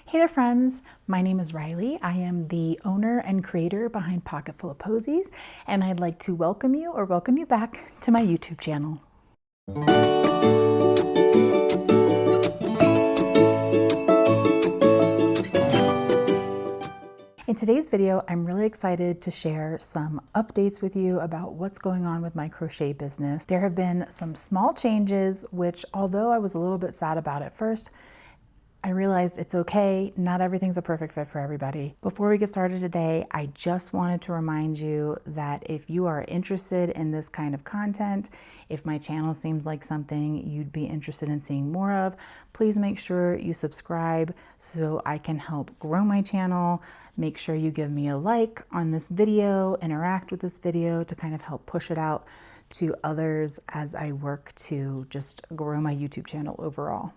Hey there friends, my name is Riley. I am the owner and creator behind Pocket Full of Posies, and I'd like to welcome you back to my YouTube channel. In today's video, I'm really excited to share some updates with you about what's going on with my crochet business. There have been some small changes, which although I was a little bit sad about at first, I realized it's okay, not everything's a perfect fit for everybody. Before we get started today, I just wanted to remind you that if you are interested in this kind of content, if my channel seems like something you'd be interested in seeing more of, please make sure you subscribe so I can help grow my channel. Make sure you give me a like on this video, interact with this video to kind of help push it out to others as I work to just grow my YouTube channel overall.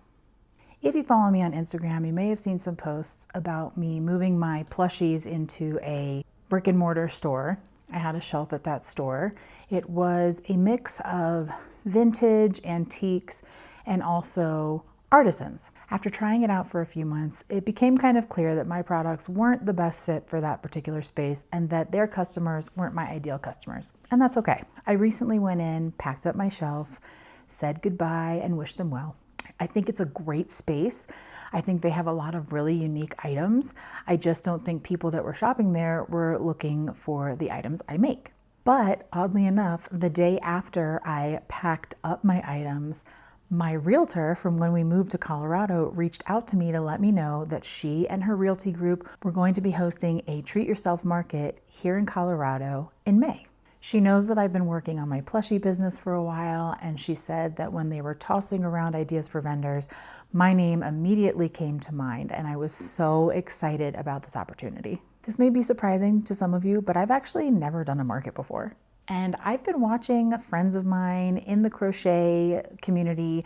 If you follow me on Instagram, you may have seen some posts about me moving my plushies into a brick-and-mortar store. I had a shelf at that store. It was a mix of vintage, antiques, and also artisans. After trying it out for a few months, it became kind of clear that my products weren't the best fit for that particular space and that their customers weren't my ideal customers. And that's okay. I recently went in, packed up my shelf, said goodbye, and wished them well. I think it's a great space. I think they have a lot of really unique items. I just don't think people that were shopping there were looking for the items I make. But oddly enough, the day after I packed up my items, my realtor from when we moved to Colorado reached out to me to let me know that she and her realty group were going to be hosting a treat yourself market here in Colorado in May. She knows that I've been working on my plushie business for a while, and she said that when they were tossing around ideas for vendors, my name immediately came to mind, and I was so excited about this opportunity. This may be surprising to some of you, but I've actually never done a market before. And I've been watching friends of mine in the crochet community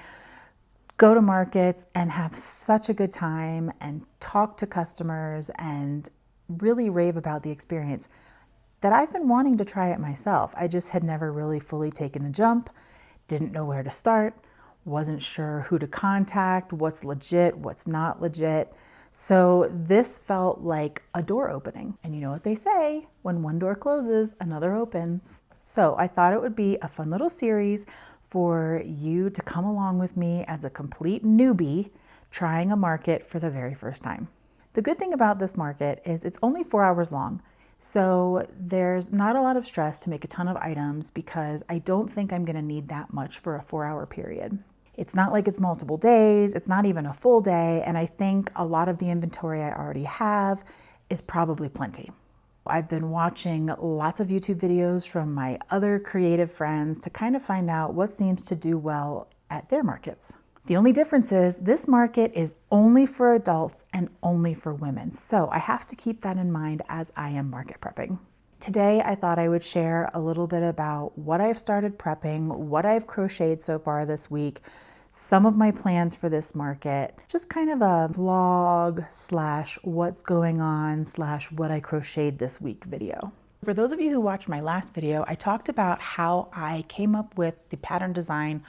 go to markets and have such a good time and talk to customers and really rave about the experience that I've been wanting to try it myself. I just had never really fully taken the jump, didn't know where to start, wasn't sure who to contact, what's legit, what's not legit. So this felt like a door opening. And you know what they say, when one door closes, another opens. So I thought it would be a fun little series for you to come along with me as a complete newbie trying a market for the very first time. The good thing about this market is it's only 4 hours long. So there's not a lot of stress to make a ton of items because I don't think I'm gonna need that much for a 4-hour period. It's not like it's multiple days, it's not even a full day, and I think a lot of the inventory I already have is probably plenty. I've been watching lots of YouTube videos from my other creative friends to kind of find out what seems to do well at their markets. The only difference is this market is only for adults and only for women. So I have to keep that in mind as I am market prepping. Today, I thought I would share a little bit about what I've started prepping, what I've crocheted so far this week, some of my plans for this market, just kind of a vlog / what's going on / what I crocheted this week video. For those of you who watched my last video, I talked about how I came up with the pattern design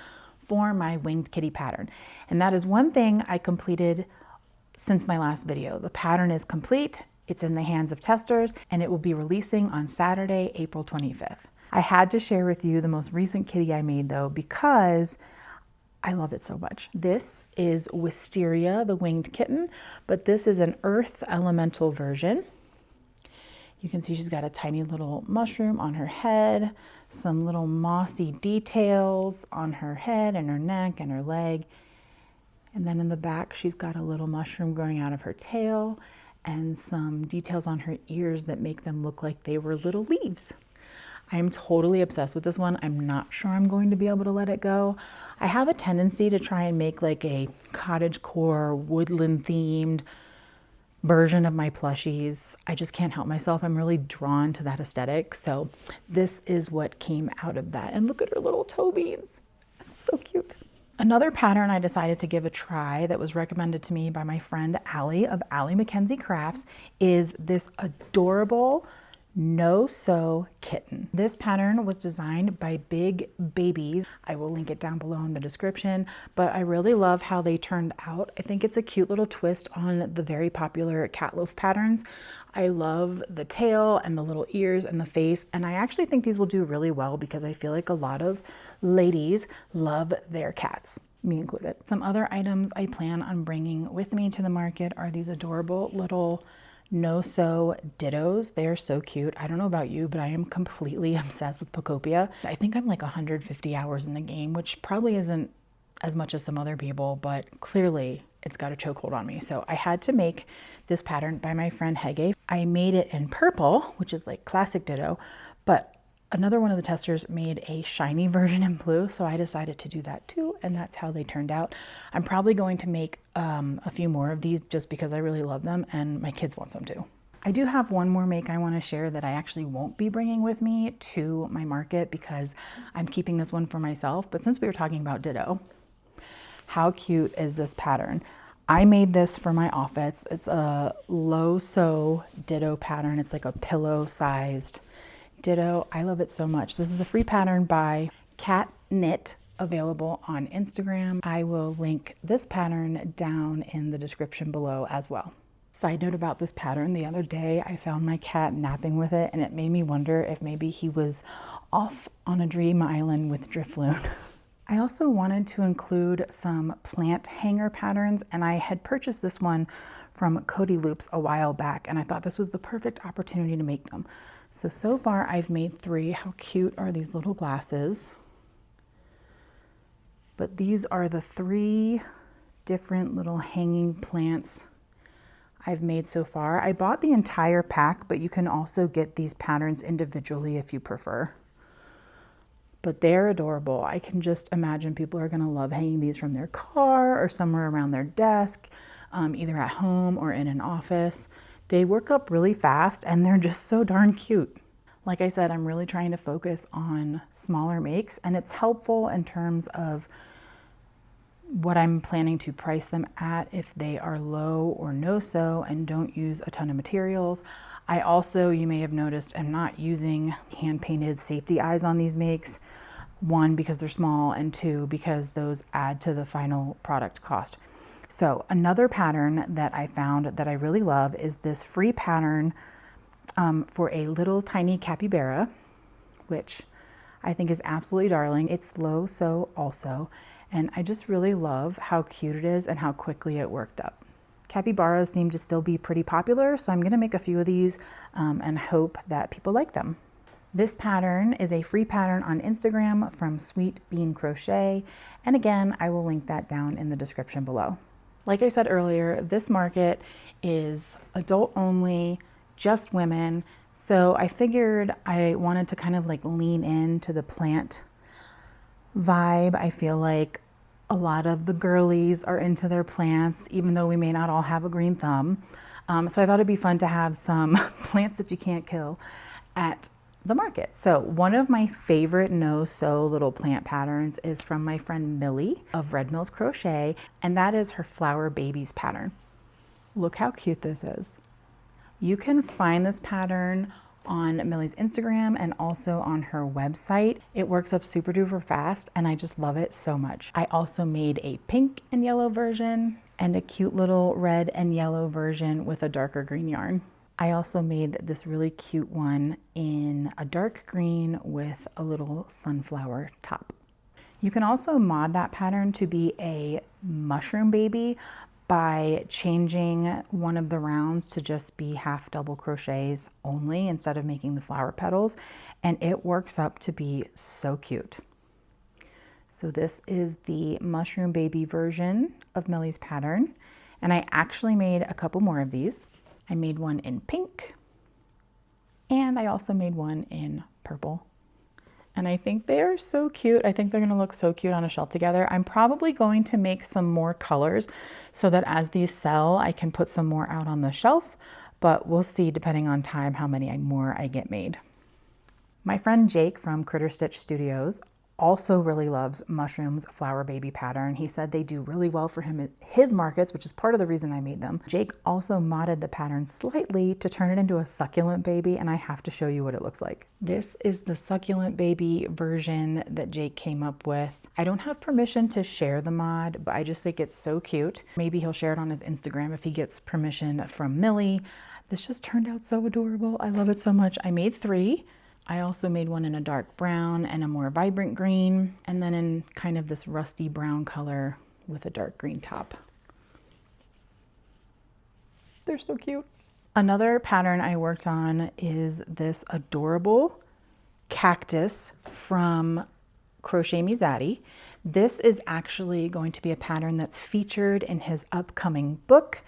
for my winged kitty pattern. And that is one thing I completed since my last video. The pattern is complete, it's in the hands of testers, and it will be releasing on Saturday, April 25th. I had to share with you the most recent kitty I made though, because I love it so much. This is Wisteria, the winged kitten, but this is an earth elemental version. You can see she's got a tiny little mushroom on her head, some little mossy details on her head and her neck and her leg. And then in the back, she's got a little mushroom growing out of her tail and some details on her ears that make them look like they were little leaves. I'm totally obsessed with this one. I'm not sure I'm going to be able to let it go. I have a tendency to try and make like a cottagecore, woodland themed version of my plushies. I just can't help myself. I'm really drawn to that aesthetic. So this is what came out of that. And look at her little toe beans. So cute. Another pattern I decided to give a try that was recommended to me by my friend Allie of Allie Mackenzie Crafts is this adorable No Sew Kitten. This pattern was designed by Big Babies. I will link it down below in the description, but I really love how they turned out. I think it's a cute little twist on the very popular cat loaf patterns. I love the tail and the little ears and the face, and I actually think these will do really well because I feel like a lot of ladies love their cats, me included. Some other items I plan on bringing with me to the market are these adorable little No Sew Dittos. They are so cute. I don't know about you, but I am completely obsessed with Pokopia. I think I'm like 150 hours in the game, which probably isn't as much as some other people, but clearly it's got a chokehold on me. So I had to make this pattern by my friend Hege. I made it in purple, which is like classic Ditto, but another one of the testers made a shiny version in blue, so I decided to do that too, and that's how they turned out. I'm probably going to make a few more of these just because I really love them and my kids want some too. I do have one more make I want to share that I actually won't be bringing with me to my market because I'm keeping this one for myself, but since we were talking about Ditto, how cute is this pattern? I made this for my office. It's a low sew Ditto pattern. It's like a pillow sized Ditto. I love it so much. This is a free pattern by Cat Knit, available on Instagram. I will link this pattern down in the description below as well. Side note about this pattern, the other day I found my cat napping with it and it made me wonder if maybe he was off on a dream island with Drifloon. I also wanted to include some plant hanger patterns, and I had purchased this one from Cody Loops a while back, and I thought this was the perfect opportunity to make them. So far I've made 3. How cute are these little glasses? But these are the 3 different little hanging plants I've made so far. I bought the entire pack, but you can also get these patterns individually if you prefer. But they're adorable. I can just imagine people are gonna love hanging these from their car or somewhere around their desk, either at home or in an office. They work up really fast and they're just so darn cute. Like I said, I'm really trying to focus on smaller makes, and it's helpful in terms of what I'm planning to price them at if they are low or no sew and don't use a ton of materials. I also, you may have noticed, am not using hand painted safety eyes on these makes. 1, because they're small, and 2, because those add to the final product cost. So another pattern that I found that I really love is this free pattern for a little tiny capybara, which I think is absolutely darling. It's low sew also, and I just really love how cute it is and how quickly it worked up. Capybaras seem to still be pretty popular, so I'm gonna make a few of these and hope that people like them. This pattern is a free pattern on Instagram from Sweet Bean Crochet, and again, I will link that down in the description below. Like I said earlier, this market is adult only, just women, so I figured I wanted to kind of like lean into the plant vibe. I feel like a lot of the girlies are into their plants, even though we may not all have a green thumb. So I thought it'd be fun to have some plants that you can't kill at the market. So one of my favorite no sew little plant patterns is from my friend Millie of Red Mills Crochet, and that is her Flower Babies pattern. Look how cute this is. You can find this pattern on Millie's Instagram and also on her website. It works up super duper fast and I just love it so much. I also made a pink and yellow version and a cute little red and yellow version with a darker green yarn. I also made this really cute one in a dark green with a little sunflower top. You can also mod that pattern to be a mushroom baby by changing one of the rounds to just be half double crochets only instead of making the flower petals, and it works up to be so cute. So this is the mushroom baby version of Millie's pattern, and I actually made a couple more of these. I made one in pink, and I also made one in purple. And I think they are so cute. I think they're gonna look so cute on a shelf together. I'm probably going to make some more colors so that as these sell, I can put some more out on the shelf, but we'll see depending on time how many more I get made. My friend Jake from Critter Stitch Studios also really loves Mushroom's Flower Baby pattern. He said they do really well for him at his markets, which is part of the reason I made them. Jake also modded the pattern slightly to turn it into a Succulent baby, and I have to show you what it looks like. This is the Succulent baby version that Jake came up with. I don't have permission to share the mod, but I just think it's so cute. Maybe he'll share it on his Instagram if he gets permission from Millie. This just turned out so adorable. I love it so much. I made 3. I also made one in a dark brown and a more vibrant green, and then in kind of this rusty brown color with a dark green top. They're so cute. Another pattern I worked on is this adorable cactus from Crochet Me Zaddy. This is actually going to be a pattern that's featured in his upcoming book,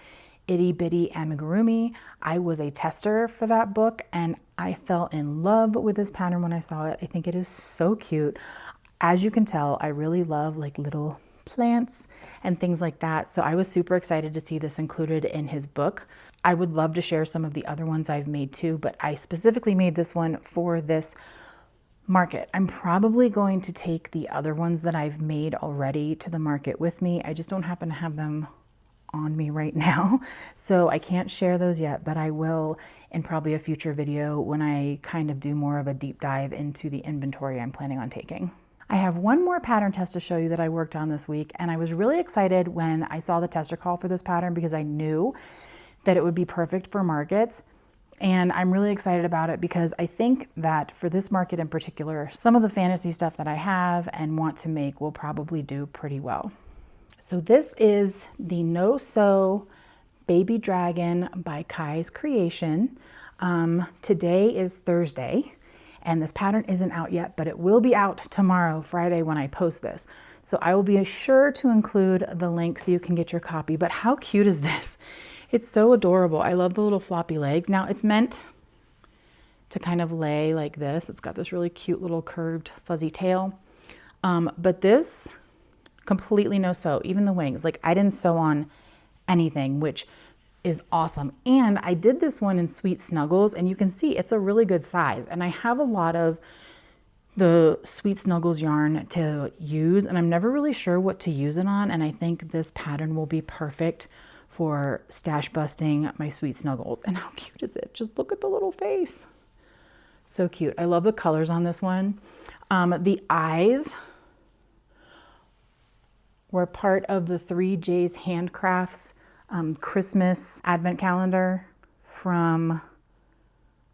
Itty Bitty Amigurumi. I was a tester for that book and I fell in love with this pattern when I saw it. I think it is so cute. As you can tell, I really love like little plants and things like that. So I was super excited to see this included in his book. I would love to share some of the other ones I've made too, but I specifically made this one for this market. I'm probably going to take the other ones that I've made already to the market with me. I just don't happen to have them on me right now, so I can't share those yet, but I will in probably a future video when I kind of do more of a deep dive into the inventory I'm planning on taking. I have one more pattern test to show you that I worked on this week, and I was really excited when I saw the tester call for this pattern because I knew that it would be perfect for markets. And I'm really excited about it because I think that for this market in particular, some of the fantasy stuff that I have and want to make will probably do pretty well. So this is the No Sew Baby Dragon by Kai's Creation. Today is Thursday, and this pattern isn't out yet, but it will be out tomorrow, Friday, when I post this. So I will be sure to include the link so you can get your copy. But how cute is this? It's so adorable. I love the little floppy legs. Now it's meant to kind of lay like this. It's got this really cute little curved fuzzy tail. But this completely no sew, even the wings. Like I didn't sew on anything, which is awesome. And I did this one in Sweet Snuggles, and you can see it's a really good size. And I have a lot of the Sweet Snuggles yarn to use, and I'm never really sure what to use it on. And I think this pattern will be perfect for stash busting my Sweet Snuggles. And how cute is it? Just look at the little face. So cute. I love the colors on this one. The eyes were part of the 3J's Handcrafts Christmas advent calendar from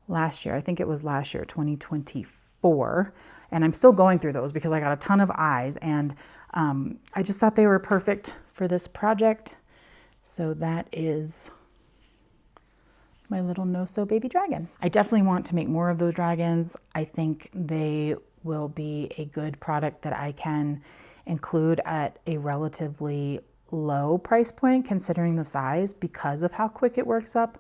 last year. I think it was last year, 2024. And I'm still going through those because I got a ton of eyes, and I just thought they were perfect for this project. So that is my little No Sew baby dragon. I definitely want to make more of those dragons. I think they will be a good product that I can include at a relatively low price point considering the size, because of how quick it works up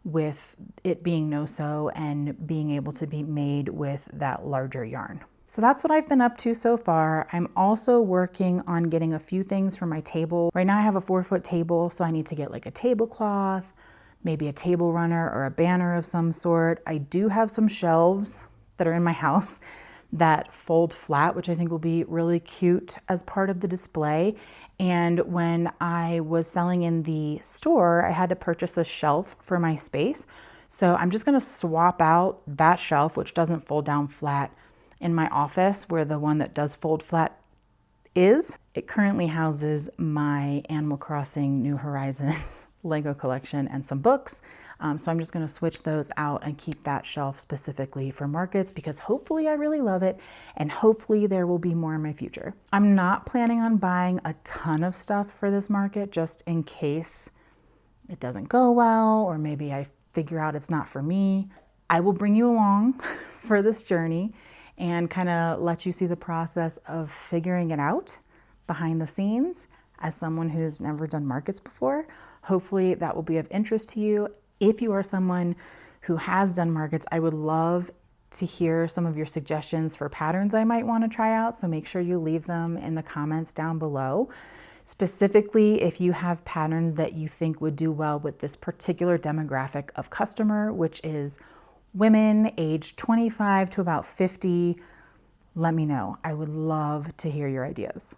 with it being no sew and being able to be made with that larger yarn. So that's what I've been up to so far. I'm also working on getting a few things for my table. Right now I have a 4-foot table, so I need to get like a tablecloth, maybe a table runner or a banner of some sort. I do have some shelves that are in my house that fold flat, which I think will be really cute as part of the display. And when I was selling in the store, I had to purchase a shelf for my space. So I'm just gonna swap out that shelf, which doesn't fold down flat, in my office where the one that does fold flat is. It currently houses my Animal Crossing New Horizons Lego collection and some books. So I'm just gonna switch those out and keep that shelf specifically for markets because hopefully I really love it and hopefully there will be more in my future. I'm not planning on buying a ton of stuff for this market just in case it doesn't go well or maybe I figure out it's not for me. I will bring you along for this journey and kind of let you see the process of figuring it out behind the scenes as someone who's never done markets before. Hopefully that will be of interest to you. If you are someone who has done markets, I would love to hear some of your suggestions for patterns I might want to try out. So make sure you leave them in the comments down below. Specifically, if you have patterns that you think would do well with this particular demographic of customer, which is women aged 25 to about 50, let me know. I would love to hear your ideas.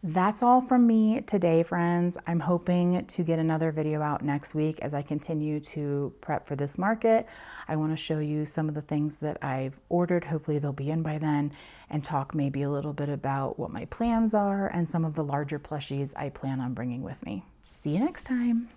That's all from me today, friends. I'm hoping to get another video out next week as I continue to prep for this market. I want to show you some of the things that I've ordered. Hopefully they'll be in by then, and talk maybe a little bit about what my plans are and some of the larger plushies I plan on bringing with me. See you next time.